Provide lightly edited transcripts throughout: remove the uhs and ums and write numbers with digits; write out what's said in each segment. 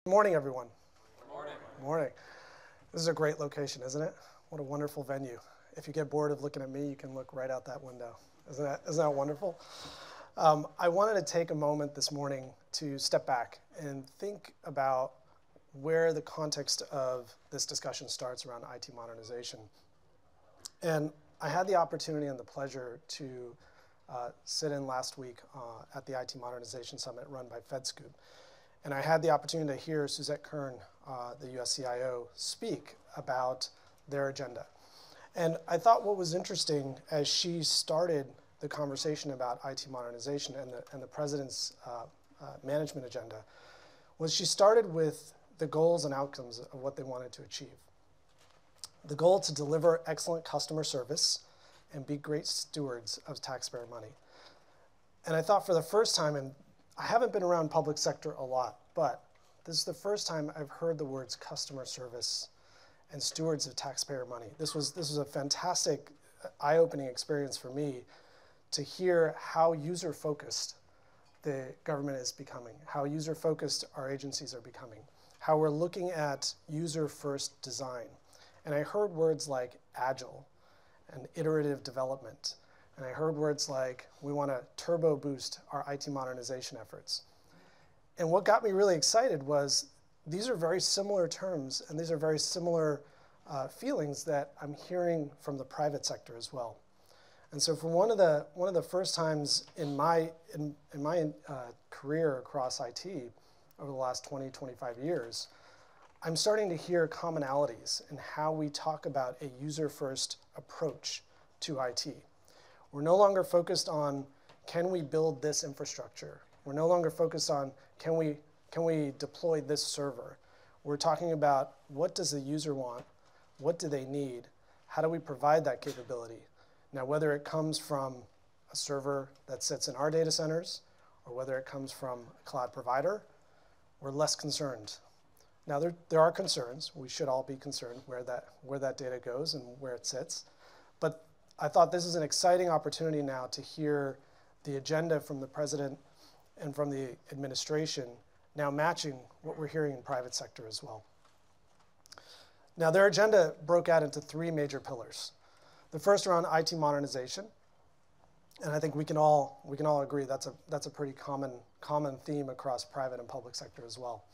Good morning, everyone. Good morning. Morning. This is a great location, isn't it? What a wonderful venue. If you get bored of looking at me, you can look right out that window. Isn't that wonderful? I wanted to take a moment this morning to step back and think about where the context of this discussion starts around IT modernization. And I had the opportunity and the pleasure to sit in last week at the IT Modernization Summit run by FedScoop. And I had the opportunity to hear Suzette Kern, the US CIO, speak about their agenda. And I thought what was interesting as she started the conversation about IT modernization and the president's management agenda was she started with the goals and outcomes of what they wanted to achieve. The goal to deliver excellent customer service and be great stewards of taxpayer money. And I thought for the first time, and I haven't been around public sector a lot, but this is the first time I've heard the words customer service and stewards of taxpayer money. This was a fantastic, eye-opening experience for me to hear how user-focused the government is becoming, how user-focused our agencies are becoming, how we're looking at user-first design. And I heard words like agile and iterative development. And I heard words like, we want to turbo boost our IT modernization efforts. And what got me really excited was these are very similar terms, and these are very similar feelings that I'm hearing from the private sector as well. And so for one of the first times in my career across IT over the last 20, 25 years, I'm starting to hear commonalities in how we talk about a user-first approach to IT. We're no longer focused on, can we build this infrastructure? We're no longer focused on, can we deploy this server? We're talking about, what does the user want? What do they need? How do we provide that capability? Now, whether it comes from a server that sits in our data centers, or whether it comes from a cloud provider, we're less concerned. Now, there are concerns. We should all be concerned where that data goes and where it sits. But I thought this is an exciting opportunity now to hear the agenda from the president and from the administration now matching what we're hearing in private sector as well. Now, their agenda broke out into three major pillars. The first around IT modernization, and I think we can all agree that's a pretty common theme across private and public sector as well.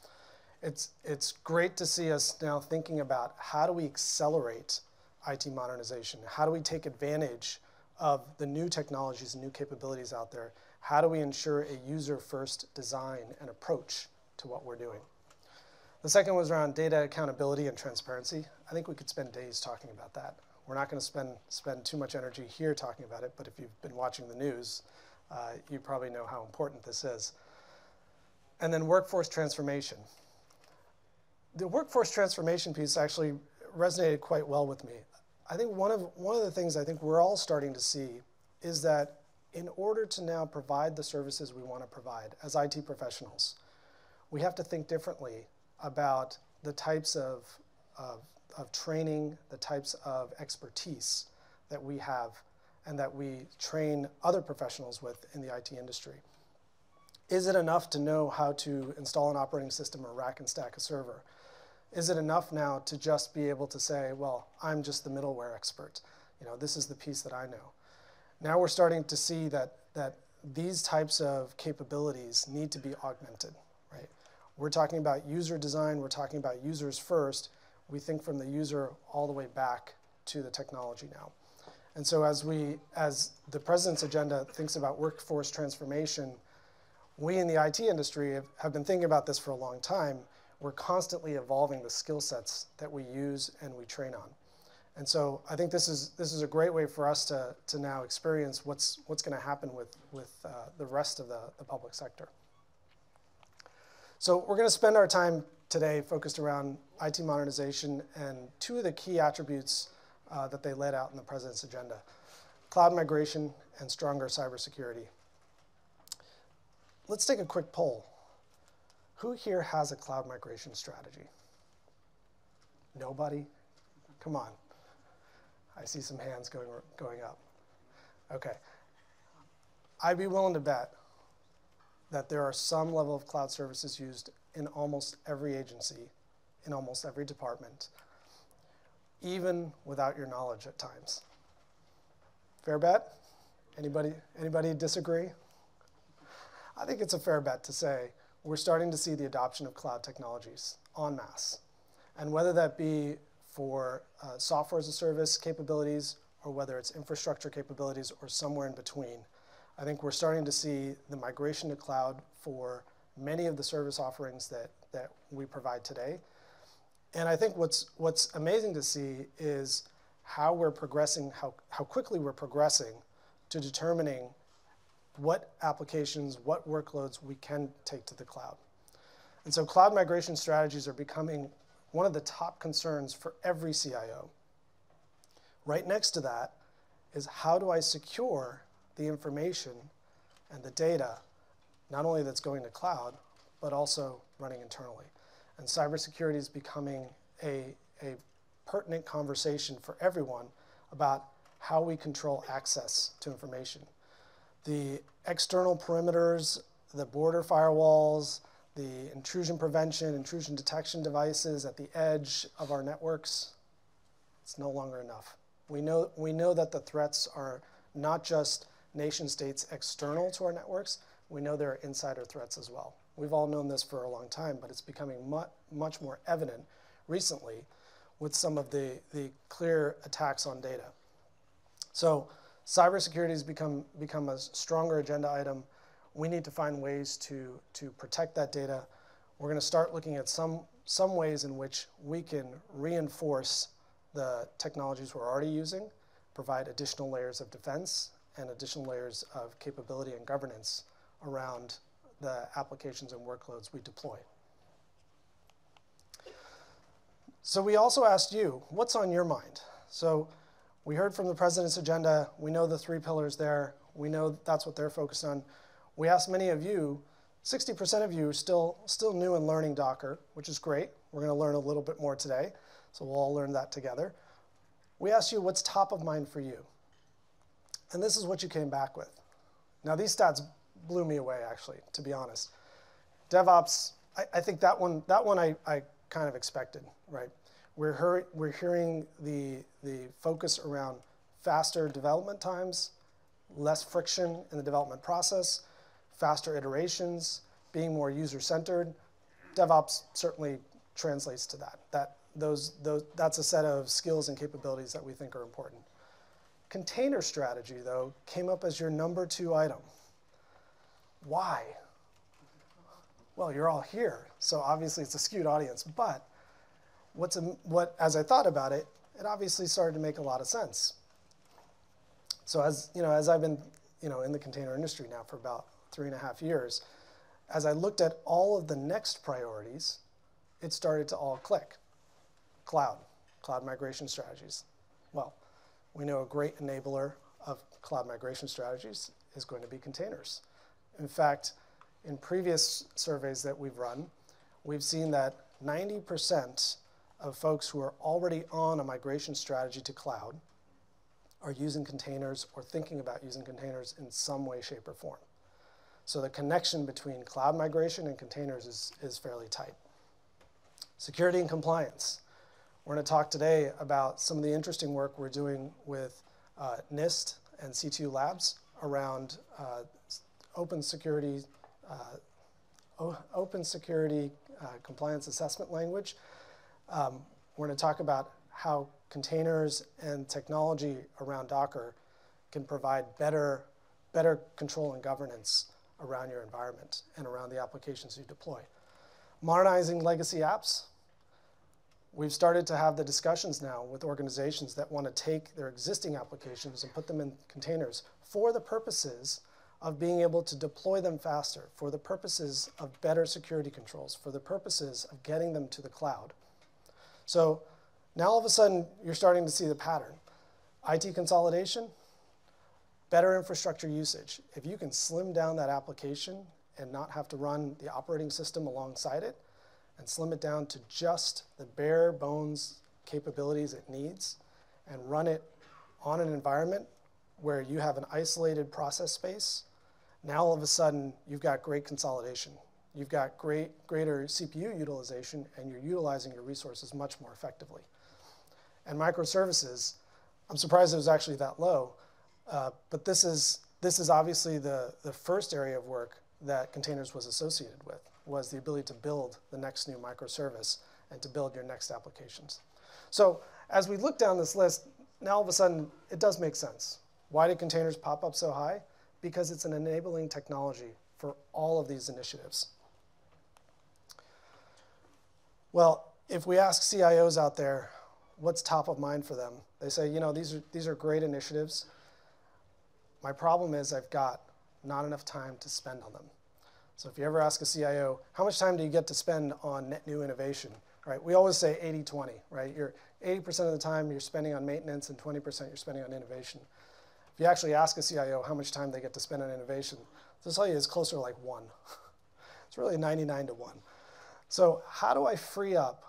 It's great to see us now thinking about how do we accelerate IT modernization? How do we take advantage of the new technologies and new capabilities out there? How do we ensure a user-first design and approach to what we're doing? The second was around data accountability and transparency. I think we could spend days talking about that. We're not going to spend too much energy here talking about it, but if you've been watching the news, you probably know how important this is. And then workforce transformation. The workforce transformation piece actually resonated quite well with me. I think one of the things I think we're all starting to see is that in order to now provide the services we want to provide as IT professionals, we have to think differently about the types of training, the types of expertise that we have and that we train other professionals with in the IT industry. Is it enough to know how to install an operating system or rack and stack a server? Is it enough now to just be able to say, well, I'm just the middleware expert. This is the piece that I know. Now we're starting to see that these types of capabilities need to be augmented, right? We're talking about user design. We're talking about users first. We think from the user all the way back to the technology now. And so as the president's agenda thinks about workforce transformation, we in the IT industry have been thinking about this for a long time. We're constantly evolving the skill sets that we use and we train on. And so I think this is a great way for us to now experience what's going to happen with the rest of the public sector. So we're going to spend our time today focused around IT modernization and two of the key attributes that they laid out in the president's agenda: cloud migration and stronger cybersecurity. Let's take a quick poll. Who here has a cloud migration strategy? Nobody? Come on. I see some hands going up. Okay. I'd be willing to bet that there are some level of cloud services used in almost every agency, in almost every department, even without your knowledge at times. Fair bet? Anybody disagree? I think it's a fair bet to say we're starting to see the adoption of cloud technologies en masse. And whether that be for software as a service capabilities, or whether it's infrastructure capabilities, or somewhere in between, I think we're starting to see the migration to cloud for many of the service offerings that we provide today. And I think what's amazing to see is how we're progressing, how quickly we're progressing to determining what applications, what workloads we can take to the cloud. And so cloud migration strategies are becoming one of the top concerns for every CIO. Right next to that is, how do I secure the information and the data, not only that's going to cloud, but also running internally. And cybersecurity is becoming a pertinent conversation for everyone about how we control access to information. The external perimeters, the border firewalls, the intrusion prevention, intrusion detection devices at the edge of our networks, it's no longer enough. We know that the threats are not just nation states external to our networks, we know there are insider threats as well. We've all known this for a long time, but it's becoming much more evident recently with some of the clear attacks on data. So cybersecurity has become a stronger agenda item. We need to find ways to protect that data. We're going to start looking at some ways in which we can reinforce the technologies we're already using, provide additional layers of defense and additional layers of capability and governance around the applications and workloads we deploy. So we also asked you, what's on your mind? So we heard from the president's agenda. We know the 3 pillars there. We know that's what they're focused on. We asked many of you, 60% of you are still new in learning Docker, which is great. We're going to learn a little bit more today, so we'll all learn that together. We asked you what's top of mind for you. And this is what you came back with. Now, these stats blew me away, actually, to be honest. DevOps, I think that one I kind of expected, right? We're hearing the focus around faster development times, less friction in the development process, faster iterations, being more user-centered. DevOps certainly translates to that. That's a set of skills and capabilities that we think are important. Container strategy, though, came up as your number 2 item. Why? Well, you're all here, so obviously it's a skewed audience, but as I thought about it, it obviously started to make a lot of sense. So as I've been in the container industry now for about 3.5 years, as I looked at all of the next priorities, it started to all click. Cloud migration strategies. Well, we know a great enabler of cloud migration strategies is going to be containers. In fact, in previous surveys that we've run, we've seen that 90% of folks who are already on a migration strategy to cloud are using containers or thinking about using containers in some way, shape, or form. So the connection between cloud migration and containers is fairly tight. Security and compliance. We're going to talk today about some of the interesting work we're doing with NIST and C2 Labs around open security compliance assessment language. We're going to talk about how containers and technology around Docker can provide better control and governance around your environment and around the applications you deploy. Modernizing legacy apps. We've started to have the discussions now with organizations that want to take their existing applications and put them in containers for the purposes of being able to deploy them faster, for the purposes of better security controls, for the purposes of getting them to the cloud. So now all of a sudden, you're starting to see the pattern. IT consolidation, better infrastructure usage. If you can slim down that application and not have to run the operating system alongside it, and slim it down to just the bare bones capabilities it needs, and run it on an environment where you have an isolated process space, now all of a sudden you've got great consolidation. you've got greater CPU utilization, and you're utilizing your resources much more effectively. And microservices, I'm surprised it was actually that low, but this is obviously the first area of work that containers was associated with, was the ability to build the next new microservice and to build your next applications. So as we look down this list, now all of a sudden it does make sense. Why did containers pop up so high? Because it's an enabling technology for all of these initiatives. Well, if we ask CIOs out there, what's top of mind for them? They say, you know, these are great initiatives. My problem is I've got not enough time to spend on them. So if you ever ask a CIO, how much time do you get to spend on net new innovation? Right? We always say 80-20, right? You're 80% of the time you're spending on maintenance and 20% you're spending on innovation. If you actually ask a CIO how much time they get to spend on innovation, they'll tell you it's closer to like 1. It's really 99 to 1. So how do I free up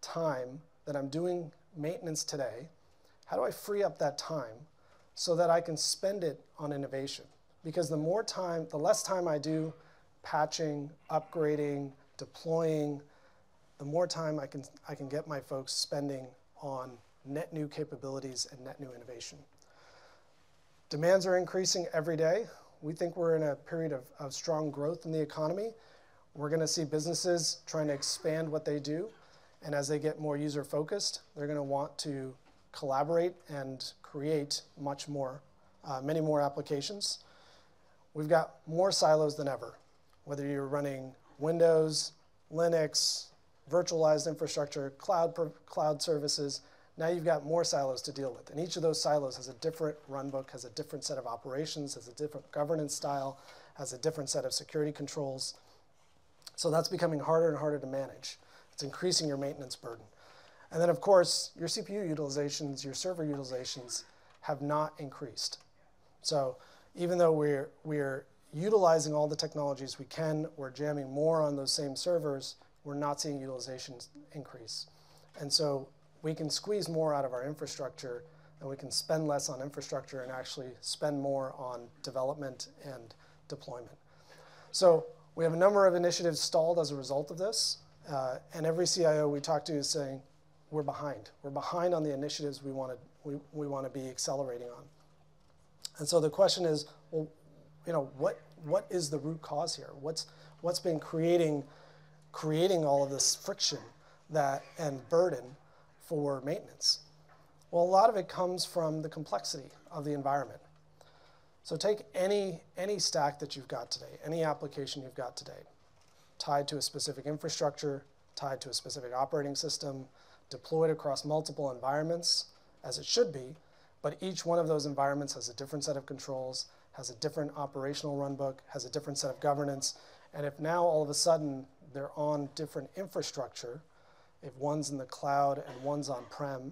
time that I'm doing maintenance today? How do I free up that time so that I can spend it on innovation? Because the less time I do patching, upgrading, deploying, the more time I can get my folks spending on net new capabilities and net new innovation. Demands are increasing every day. We think we're in a period of strong growth in the economy. We're going to see businesses trying to expand what they do. And as they get more user-focused, they're going to want to collaborate and create many more applications. We've got more silos than ever. Whether you're running Windows, Linux, virtualized infrastructure, cloud services, now you've got more silos to deal with. And each of those silos has a different runbook, has a different set of operations, has a different governance style, has a different set of security controls. So that's becoming harder and harder to manage. It's increasing your maintenance burden. And then, of course, your CPU utilizations, your server utilizations have not increased. So even though we're utilizing all the technologies we can, we're jamming more on those same servers, we're not seeing utilization increase. And so we can squeeze more out of our infrastructure, and we can spend less on infrastructure and actually spend more on development and deployment. So we have a number of initiatives stalled as a result of this, and every CIO we talk to is saying, we're behind. We're behind on the initiatives we want to be accelerating on. And so the question is, well, you know, what is the root cause here? What's been creating all of this friction and burden for maintenance? Well, a lot of it comes from the complexity of the environment. So take any stack that you've got today, any application you've got today, tied to a specific infrastructure, tied to a specific operating system, deployed across multiple environments, as it should be, but each one of those environments has a different set of controls, has a different operational runbook, has a different set of governance, and if now all of a sudden they're on different infrastructure, if one's in the cloud and one's on-prem,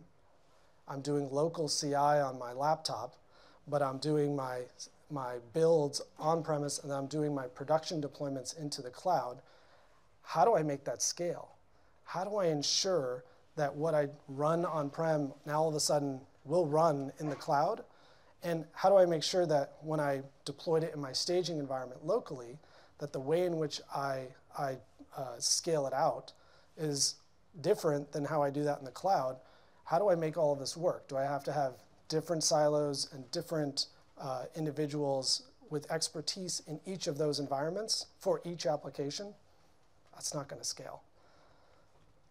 I'm doing local CI on my laptop, but I'm doing my builds on-premise and I'm doing my production deployments into the cloud, how do I make that scale? How do I ensure that what I run on-prem now all of a sudden will run in the cloud? And how do I make sure that when I deployed it in my staging environment locally, that the way in which I scale it out is different than how I do that in the cloud? How do I make all of this work? Do I have to have different silos and different individuals with expertise in each of those environments for each application? That's not going to scale.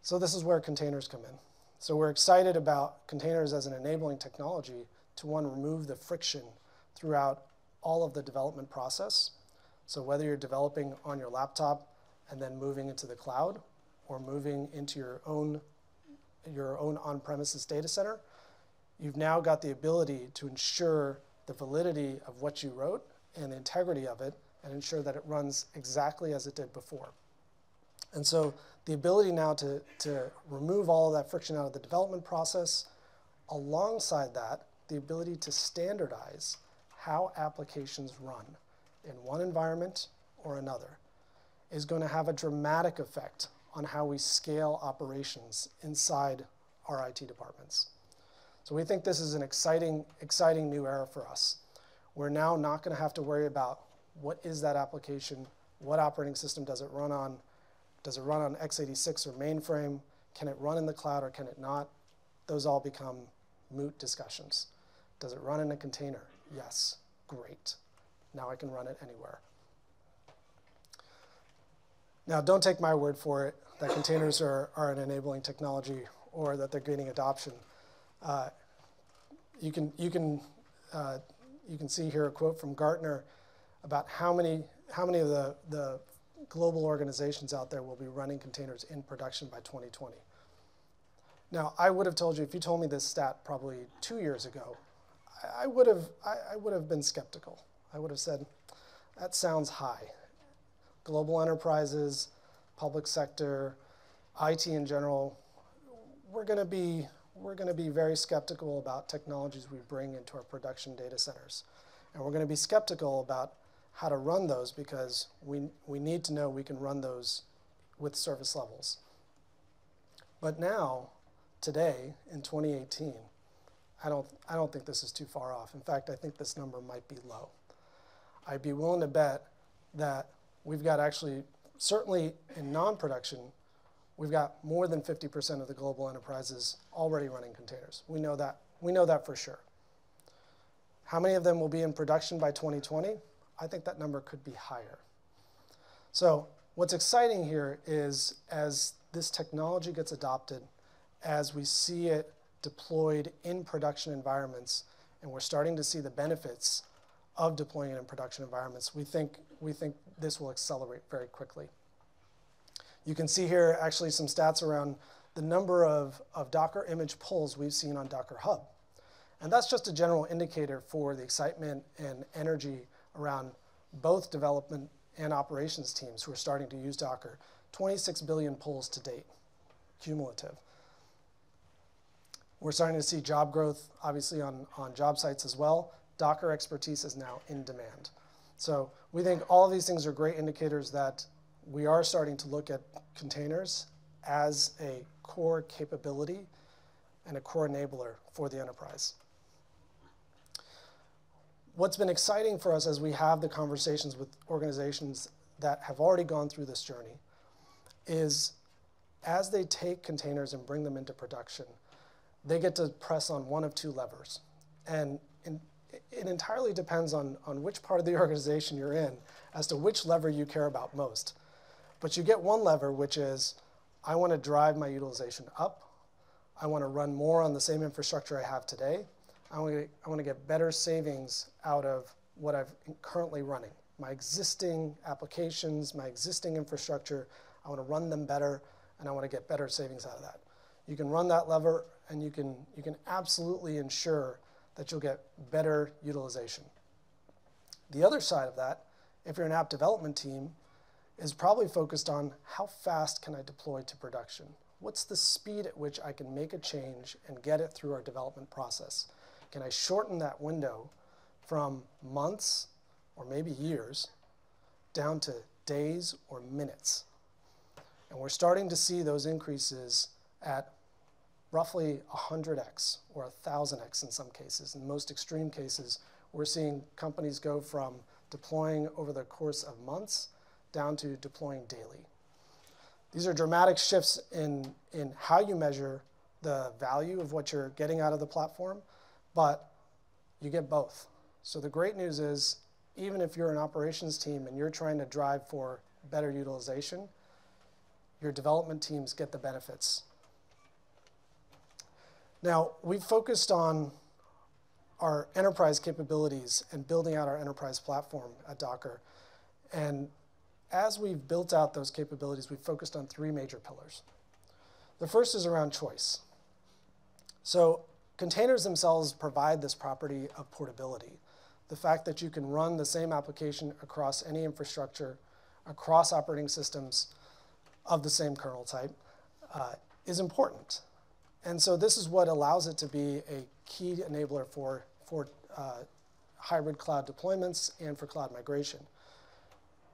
So this is where containers come in. So we're excited about containers as an enabling technology to, one, remove the friction throughout all of the development process. So whether you're developing on your laptop and then moving into the cloud or moving into your own on-premises data center, you've now got the ability to ensure the validity of what you wrote and the integrity of it and ensure that it runs exactly as it did before. And so the ability now to remove all of that friction out of the development process, alongside that, the ability to standardize how applications run in one environment or another, is going to have a dramatic effect on how we scale operations inside our IT departments. So we think this is an exciting new era for us. We're now not going to have to worry about what is that application, What operating system does it run on? Does it run on x86 or mainframe? Can it run in the cloud or can it not? Those all become moot discussions. Does it run in a container? Yes. Great. Now I can run it anywhere. Now, don't take my word for it that containers are an enabling technology or that they're gaining adoption. You can see here a quote from Gartner about how many of the global organizations out there will be running containers in production by 2020. Now, I would have told you, if you told me this stat probably 2 years ago, I would have been skeptical. I would have said, that sounds high. Global enterprises, public sector, IT in general, we're going to be very skeptical about technologies we bring into our production data centers. And we're going to be skeptical about how to run those because we need to know we can run those with service levels. But now, today, in 2018, I don't think this is too far off. In fact, I think this number might be low. I'd be willing to bet that we've got actually, certainly in non-production, we've got more than 50% of the global enterprises already running containers. We know that for sure. How many of them will be in production by 2020? I think that number could be higher. So what's exciting here is as this technology gets adopted, as we see it deployed in production environments, and we're starting to see the benefits of deploying it in production environments, we think this will accelerate very quickly. You can see here actually some stats around the number of Docker image pulls we've seen on Docker Hub. And that's just a general indicator for the excitement and energy around both development and operations teams who are starting to use Docker. 26 billion pulls to date, cumulative. We're starting to see job growth, obviously, on job sites as well. Docker expertise is now in demand. So we think all of these things are great indicators that we are starting to look at containers as a core capability and a core enabler for the enterprise. What's been exciting for us as we have the conversations with organizations that have already gone through this journey is as they take containers and bring them into production, they get to press on one of two levers. And it entirely depends on which part of the organization you're in as to which lever you care about most. But you get one lever, which is, I want to drive my utilization up. I want to run more on the same infrastructure I have today. I want to get better savings out of what I'm currently running. My existing applications, my existing infrastructure, I want to run them better, and I want to get better savings out of that. You can run that lever, and you can absolutely ensure that you'll get better utilization. The other side of that, if you're an app development team, is probably focused on how fast can I deploy to production? What's the speed at which I can make a change and get it through our development process? Can I shorten that window from months or maybe years down to days or minutes? And we're starting to see those increases at roughly 100x or 1,000x in some cases. In the most extreme cases, we're seeing companies go from deploying over the course of months down to deploying daily. These are dramatic shifts in how you measure the value of what you're getting out of the platform, but you get both. So the great news is, even if you're an operations team and you're trying to drive for better utilization, your development teams get the benefits. Now, we've focused on our enterprise capabilities and building out our enterprise platform at Docker. And as we've built out those capabilities, we've focused on three major pillars. The first is around choice. So containers themselves provide this property of portability. The fact that you can run the same application across any infrastructure, across operating systems of the same kernel type, is important. And so this is what allows it to be a key enabler for hybrid cloud deployments and for cloud migration.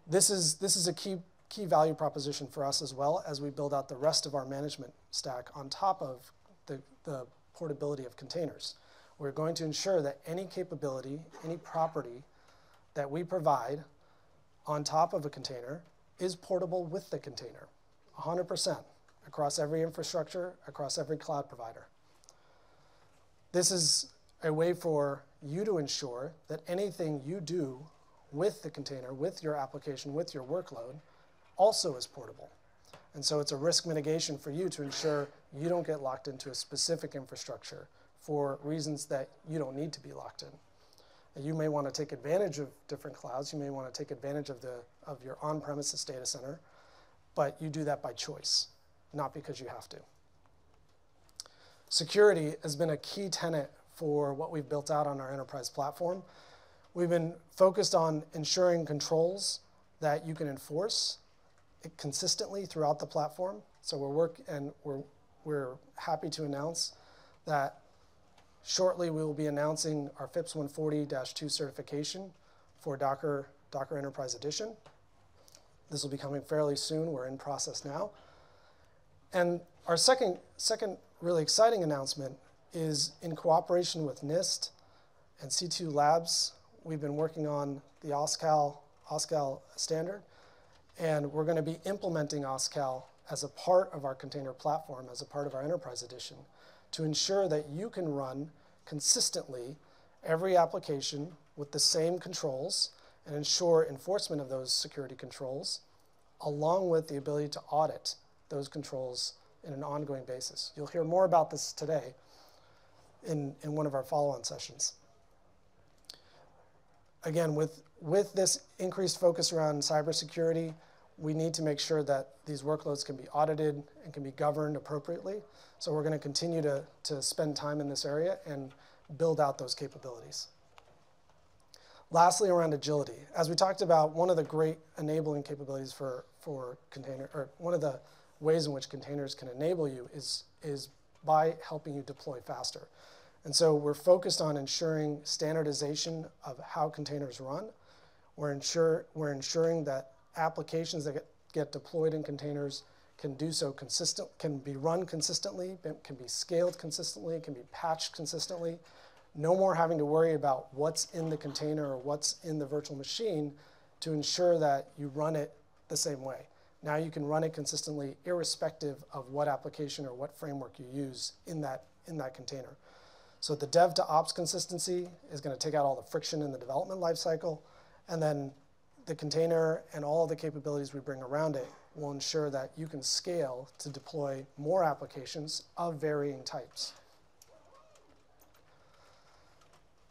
This is a key value proposition for us as well as we build out the rest of our management stack on top of the portability of containers. We're going to ensure that any capability, any property that we provide on top of a container is portable with the container, 100%, across every infrastructure, across every cloud provider. This is a way for you to ensure that anything you do with the container, with your application, with your workload, also is portable. And so it's a risk mitigation for you to ensure you don't get locked into a specific infrastructure for reasons that you don't need to be locked in. You may want to take advantage of different clouds. You may want to take advantage of your on-premises data center, but you do that by choice, not because you have to. Security has been a key tenet for what we've built out on our enterprise platform. We've been focused on ensuring controls that you can enforce consistently throughout the platform. So we're happy to announce that shortly we will be announcing our FIPS 140-2 certification for Docker Enterprise Edition. This will be coming fairly soon. We're in process now. And our second really exciting announcement is in cooperation with NIST and C2 Labs. We've been working on the OSCAL standard, and we're going to be implementing OSCAL as a part of our container platform, as a part of our Enterprise Edition, to ensure that you can run consistently every application with the same controls and ensure enforcement of those security controls, along with the ability to audit those controls in an ongoing basis. You'll hear more about this today in one of our follow-on sessions. Again, with this increased focus around cybersecurity, we need to make sure that these workloads can be audited and can be governed appropriately. So we're going to continue to spend time in this area and build out those capabilities. Lastly, around agility. As we talked about, one of the great enabling capabilities for container, or one of the ways in which containers can enable you is by helping you deploy faster. And so we're focused on ensuring standardization of how containers run. We're ensuring that applications that get deployed in containers can do so can be run consistently, can be scaled consistently, can be patched consistently. No more having to worry about what's in the container or what's in the virtual machine to ensure that you run it the same way. Now you can run it consistently irrespective of what application or what framework you use in that container. So the dev to ops consistency is going to take out all the friction in the development lifecycle, and then the container and all of the capabilities we bring around it will ensure that you can scale to deploy more applications of varying types.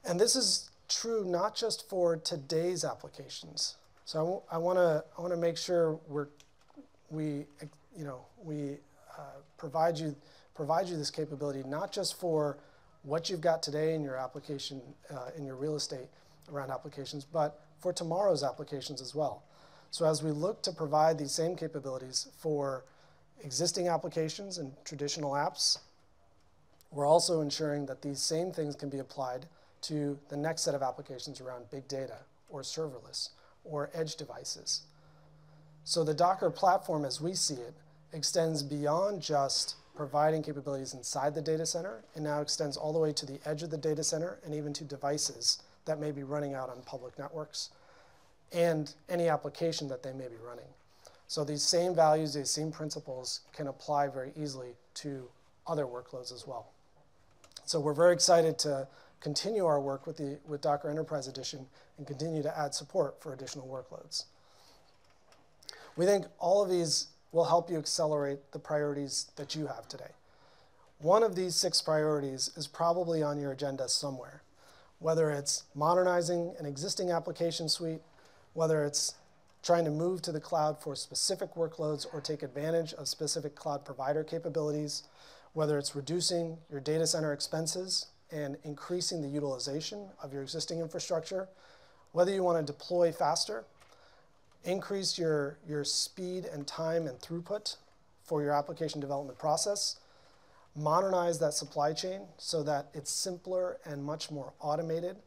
And this is true not just for today's applications. So I want to make sure we provide you this capability not just for what you've got today in your application, in your real estate around applications, but for tomorrow's applications as well. So as we look to provide these same capabilities for existing applications and traditional apps, we're also ensuring that these same things can be applied to the next set of applications around big data or serverless or edge devices. So the Docker platform, as we see it, extends beyond just providing capabilities inside the data center. It now extends all the way to the edge of the data center and even to devices that may be running out on public networks and any application that they may be running. So these same values, these same principles can apply very easily to other workloads as well. So we're very excited to continue our work with Docker Enterprise Edition and continue to add support for additional workloads. We think all of these will help you accelerate the priorities that you have today. One of these 6 priorities is probably on your agenda somewhere, whether it's modernizing an existing application suite, whether it's trying to move to the cloud for specific workloads or take advantage of specific cloud provider capabilities, whether it's reducing your data center expenses and increasing the utilization of your existing infrastructure, whether you want to deploy faster, increase your speed and time and throughput for your application development process, modernize that supply chain so that it's simpler and much more automated,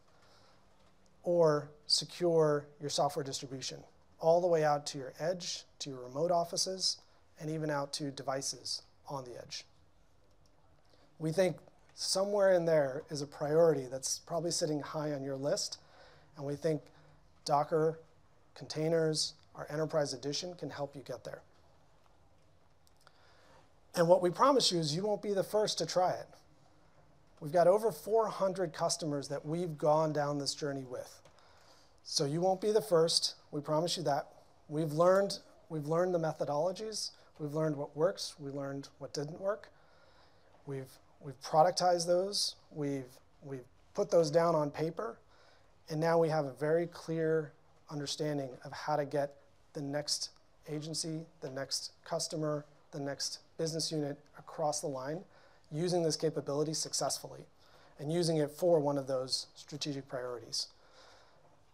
or secure your software distribution all the way out to your edge, to your remote offices, and even out to devices on the edge. We think somewhere in there is a priority that's probably sitting high on your list, and we think Docker containers, our enterprise edition can help you get there. And what we promise you is you won't be the first to try it. We've got over 400 customers that we've gone down this journey with. So you won't be the first, we promise you that. We've learned the methodologies, we've learned what works, we learned what didn't work. We've productized those, we've put those down on paper, and now we have a very clear understanding of how to get the next agency, the next customer, the next business unit across the line using this capability successfully and using it for one of those strategic priorities.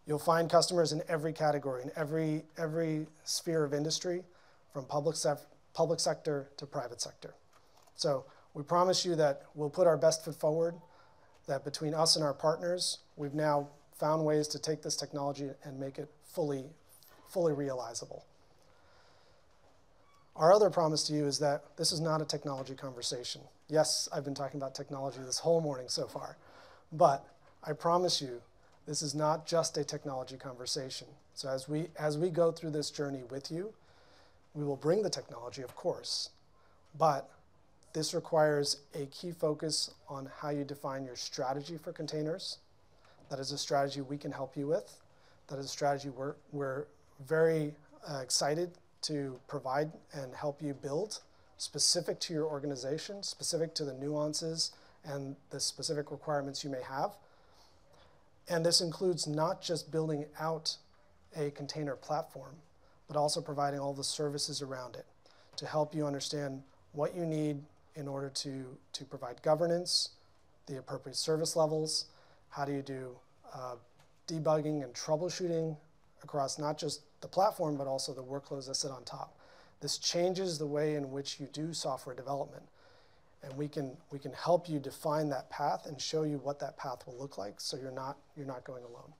You'll find customers in every category, in every sphere of industry, from public sector to private sector. So we promise you that we'll put our best foot forward, that between us and our partners, we've now found ways to take this technology and make it fully realizable. Our other promise to you is that this is not a technology conversation. Yes, I've been talking about technology this whole morning so far, but I promise you this is not just a technology conversation. So as we go through this journey with you, we will bring the technology, of course, but this requires a key focus on how you define your strategy for containers. That is a strategy we can help you with. That is a strategy we're very excited to provide and help you build, specific to your organization, specific to the nuances and the specific requirements you may have. And this includes not just building out a container platform, but also providing all the services around it to help you understand what you need in order to provide governance, the appropriate service levels, how do you do debugging and troubleshooting across not just the platform, but also the workloads that sit on top. This changes the way in which you do software development. And we can help you define that path and show you what that path will look like so you're not going alone.